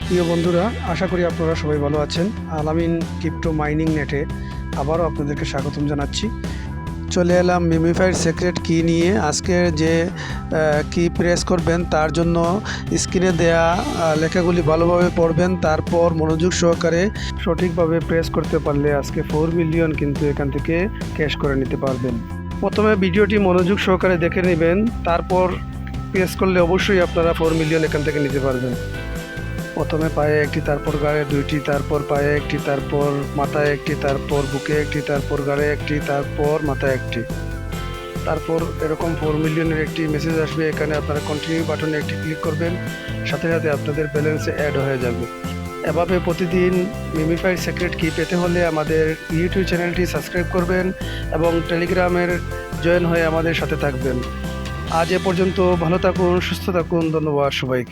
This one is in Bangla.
প্রিয় বন্ধুরা, আশা করি আপনারা সবাই ভালো আছেন। আলামিন ক্রিপ্টো মাইনিং নেটে আবারও আপনাদেরকে স্বাগতম জানাচ্ছি। চলে এলাম মিমিফাইড সিক্রেট কি নিয়ে। আজকে যে কি প্রেস করবেন তার জন্য স্ক্রিনে দেয়া লেখাগুলি ভালোভাবে পড়বেন, তারপর মনোযোগ সহকারে সঠিকভাবে প্রেস করতে পারলে আজকে 4 মিলিয়ন কিন্তু এখান থেকে ক্যাশ করে নিতে পারবেন। প্রথমে ভিডিওটি মনোযোগ সহকারে দেখে নেবেন, তারপর প্রেস করলে অবশ্যই আপনারা 4 মিলিয়ন এখান থেকে নিতে পারবেন। প্রথমে পায়ে একটি, তারপর গায়ে দুইটি, তারপর পায়ে একটি, তারপর মাথায় একটি, তারপর বুকে একটি, তারপর গাড়ে একটি, তারপর মাথায় একটি, তারপর এরকম 4 মিলিয়নের একটি মেসেজ আসবে। এখানে আপনারা কন্টিনিউ বাটনে একটি ক্লিক করবেন, সাথে সাথে আপনাদের ব্যালেন্সে অ্যাড হয়ে যাবে। এভাবে প্রতিদিন মিমিফাইড সিক্রেট কি পেতে হলে আমাদের ইউটিউব চ্যানেলটি সাবস্ক্রাইব করবেন এবং টেলিগ্রামের জয়েন হয়ে আমাদের সাথে থাকবেন। আজ এ পর্যন্ত, ভালো থাকুন, সুস্থ থাকুন, ধন্যবাদ সবাইকে।